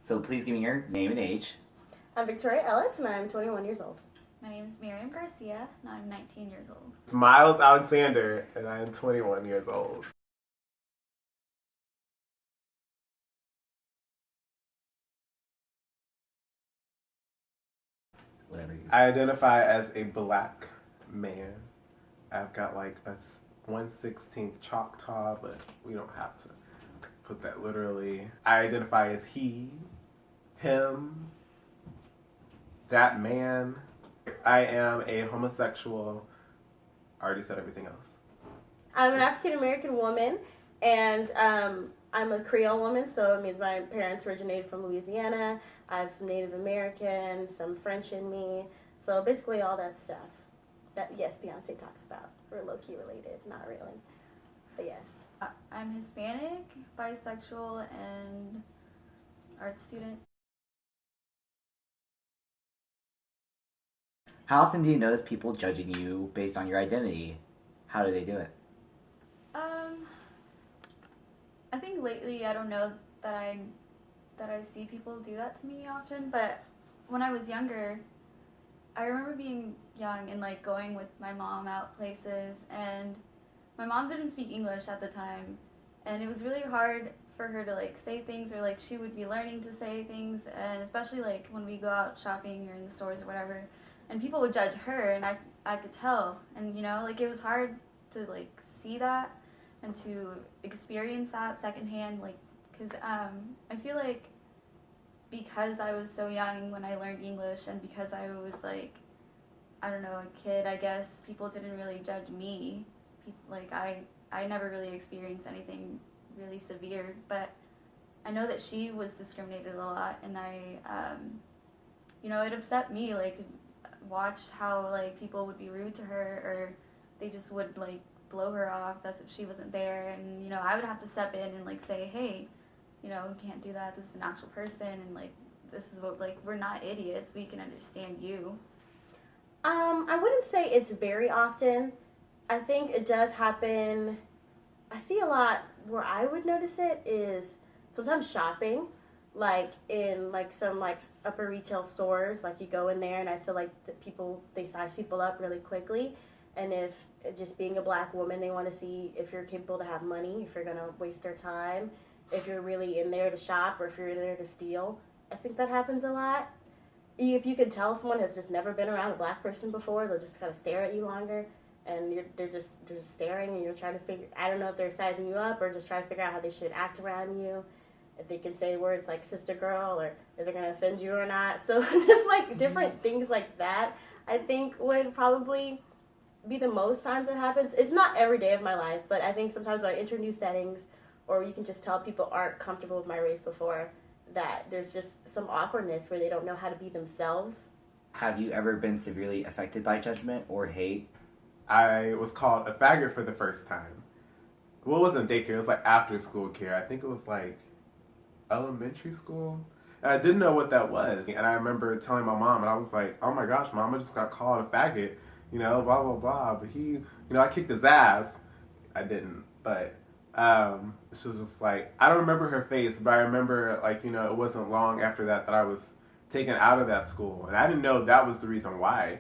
So please give me your name and age. I'm Victoria Ellis, and I'm 21 years old. My name is Miriam Garcia, and I'm 19 years old. It's Miles Alexander, and I am 21 years old. Whatever you. I identify as a black man. I've got like a 1/16 Choctaw, but we don't have to put that literally. I identify as he, him, that man. I am a homosexual. I already said everything else. I'm an African American woman, and I'm a Creole woman, so it means my parents originated from Louisiana. I have some Native American, some French in me, so basically all that stuff that, yes, Beyonce talks about. We're low-key related, not really, but yes. I'm Hispanic, bisexual, and art student. How often do you notice people judging you based on your identity? How do they do it? I think lately I don't know that I see people do that to me often, but when I was younger, I remember being young and like going with my mom out places, and my mom didn't speak English at the time, and it was really hard for her to like say things, or like she would be learning to say things, and especially like when we go out shopping or in the stores or whatever, and people would judge her, and I could tell, and you know, like it was hard to like see that and to experience that secondhand, like because I feel like because I was so young when I learned English, and because I was like, I don't know, a kid, I guess people didn't really judge me. Like I never really experienced anything really severe, but I know that she was discriminated a lot, and you know, it upset me like to watch how like people would be rude to her, or they just would like blow her off as if she wasn't there, and you know, I would have to step in and like say, hey, you know, we can't do that, this is an actual person, and like this is what, like, we're not idiots, we can understand you. I wouldn't say it's very often. I think it does happen. I see a lot where I would notice it is sometimes shopping, like in like some like upper retail stores, like you go in there and I feel like the people, they size people up really quickly, and if just being a black woman, they want to see if you're capable to have money, if you're going to waste their time, if you're really in there to shop, or if you're in there to steal. I think that happens a lot. If you can tell someone has just never been around a black person before, they'll just kind of stare at you longer, and they're just staring, and you're trying to figure, I don't know if they're sizing you up or just trying to figure out how they should act around you, if they can say words like sister girl, or if they're going to offend you or not. So just like different things like that, I think would probably be the most times it happens. It's not every day of my life, but I think sometimes when I enter new settings, or you can just tell people aren't comfortable with my race before, that there's just some awkwardness where they don't know how to be themselves. Have you ever been severely affected by judgment or hate? I was called a faggot for the first time. Well, it wasn't daycare, it was like after school care. I think it was like elementary school. And I didn't know what that was. And I remember telling my mom, and I was like, oh my gosh, mom, I just got called a faggot, you know, blah, blah, blah. But he, you know, I kicked his ass. I didn't, but she was just like, I don't remember her face, but I remember, like, you know, it wasn't long after that I was taken out of that school. And I didn't know that was the reason why.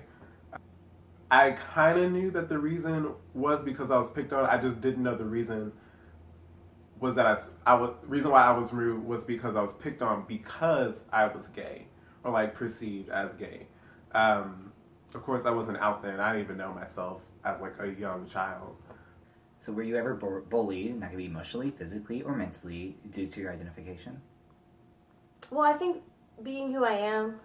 I kind of knew that the reason was because I was picked on. I just didn't know the reason was that reason why I was rude was because I was picked on because I was gay, or like perceived as gay. Of course, I wasn't out there, and I didn't even know myself as like a young child. So were you ever bullied, and that could be emotionally, physically, or mentally, due to your identification? Well, I think being who I am,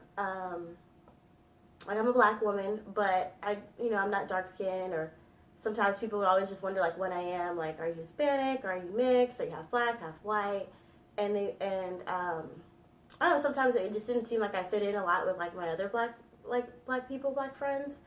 like I'm a black woman, but I'm not dark skinned, or sometimes people would always just wonder like when I am, like, are you Hispanic, are you mixed, are you half black, half white, and I don't know, sometimes it just didn't seem like I fit in a lot with like my other black people, black friends,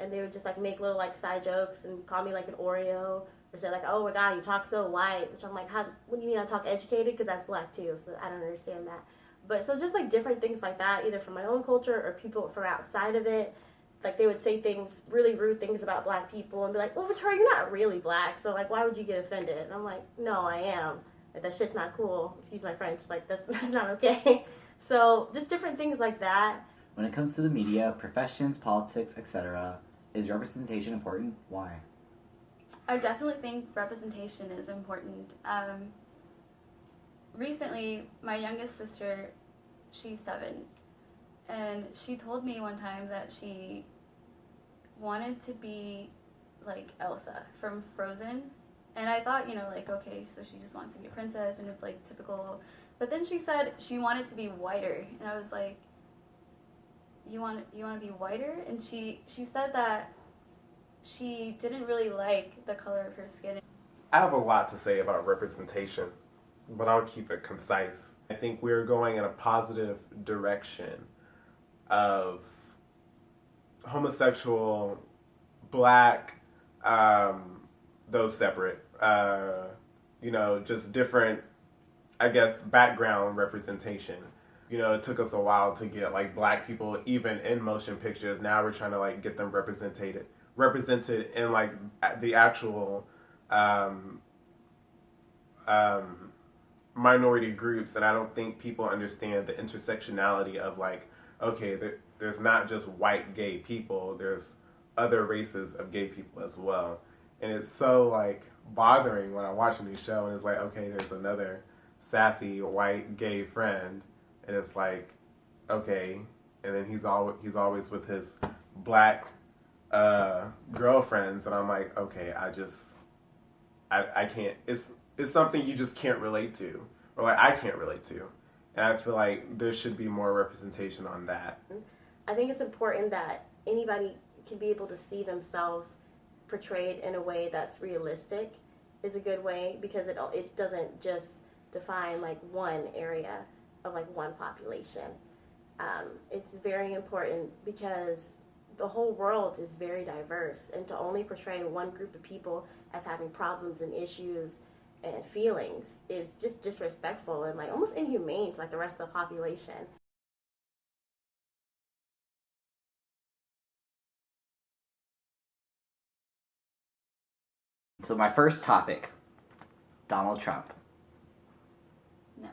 and they would just like make little like side jokes and call me like an Oreo, or say like, oh my god, you talk so white, which I'm like, what do you mean I talk educated, because that's black too, so I don't understand that. But so just like different things like that, either from my own culture or people from outside of it. Like they would say things, really rude things about black people, and be like, well, Victoria, you're not really black, so like why would you get offended? And I'm like, no, I am. Like, that shit's not cool. Excuse my French. Like, that's not okay. So just different things like that. When it comes to the media, professions, politics, etc., is representation important? Why? I definitely think representation is important. Recently, my youngest sister, she's 7, and she told me one time that she wanted to be like Elsa from Frozen. And I thought, like, okay, so she just wants to be a princess, and it's like typical. But then she said she wanted to be whiter, and I was like, you want to be whiter? And she said that she didn't really like the color of her skin. I have a lot to say about representation, but I'll keep it concise. I think we're going in a positive direction of homosexual, black, those separate, just different, I guess, background representation. It took us a while to get like black people even in motion pictures. Now we're trying to like get them represented in like the actual minority groups. And I don't think people understand the intersectionality of like, okay, there's not just white gay people, there's other races of gay people as well. And it's so like bothering when I'm watching these shows and it's like, okay, there's another sassy white gay friend, and it's like, okay, and then he's always with his black girlfriends, and I'm like, okay, I can't. It's something you just can't relate to, or like I can't relate to, and I feel like there should be more representation on that. I think it's important that anybody can be able to see themselves portrayed in a way that's realistic is a good way, because it doesn't just define like one area of like one population. It's very important because the whole world is very diverse, and to only portray one group of people as having problems and issues and feelings is just disrespectful and like almost inhumane to like the rest of the population. So my first topic, Donald Trump. No.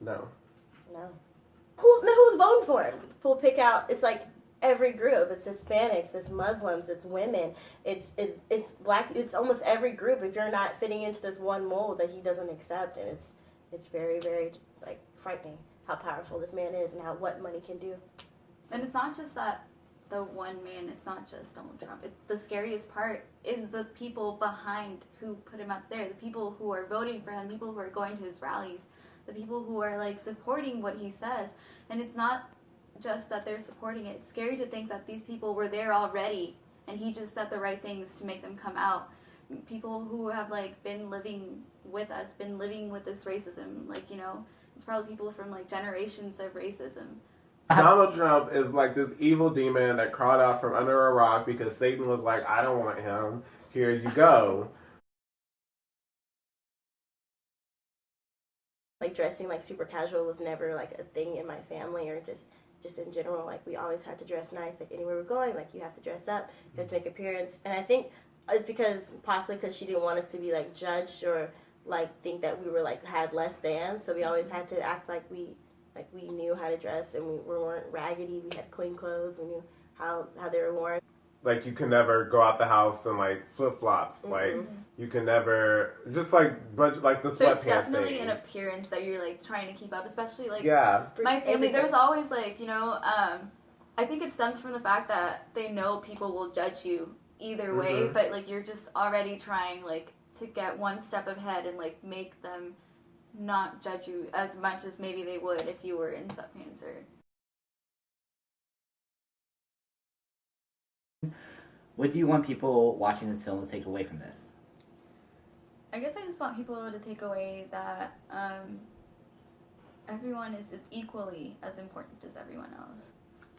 No. No. Who's voting for him? People pick out, it's like every group. It's Hispanics, it's Muslims, it's women, it's black, it's almost every group. If you're not fitting into this one mold that he doesn't accept, and it's very, very like frightening how powerful this man is and what money can do. And it's not just that the one man, it's not just Donald Trump. The scariest part is the people behind who put him up there, the people who are voting for him, people who are going to his rallies, the people who are like supporting what he says. And it's not just that they're supporting it. It's scary to think that these people were there already and he just said the right things to make them come out. People who have like been living with us, been living with this racism, like, it's probably people from like generations of racism. Donald Trump is like this evil demon that crawled out from under a rock because Satan was like, I don't want him. Here you go. Like dressing like super casual was never like a thing in my family, or just in general. Like we always had to dress nice. Like anywhere we're going, like you have to dress up, you have to make appearance. And I think it's possibly because she didn't want us to be like judged or like think that we were like had less than. So we always had to act like we knew how to dress, and we weren't raggedy. We had clean clothes. We knew how they were worn. Like you can never go out the house in like flip flops. Mm-hmm. Like you can never just like bunch like the sweatpants. There's definitely an appearance that you're like trying to keep up, especially like my family. Everything. There's always like I think it stems from the fact that they know people will judge you either way, but like you're just already trying like to get one step ahead and like make them not judge you as much as maybe they would if you were in sweatpants or. What do you want people watching this film to take away from this? I guess I just want people to take away that everyone is equally as important as everyone else.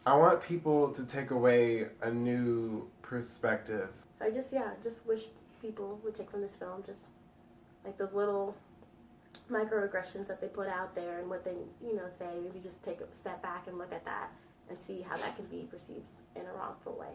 I want people to take away a new perspective. So I just wish people would take from this film just like those little microaggressions that they put out there and what they say. Maybe just take a step back and look at that and see how that can be perceived in a wrongful way.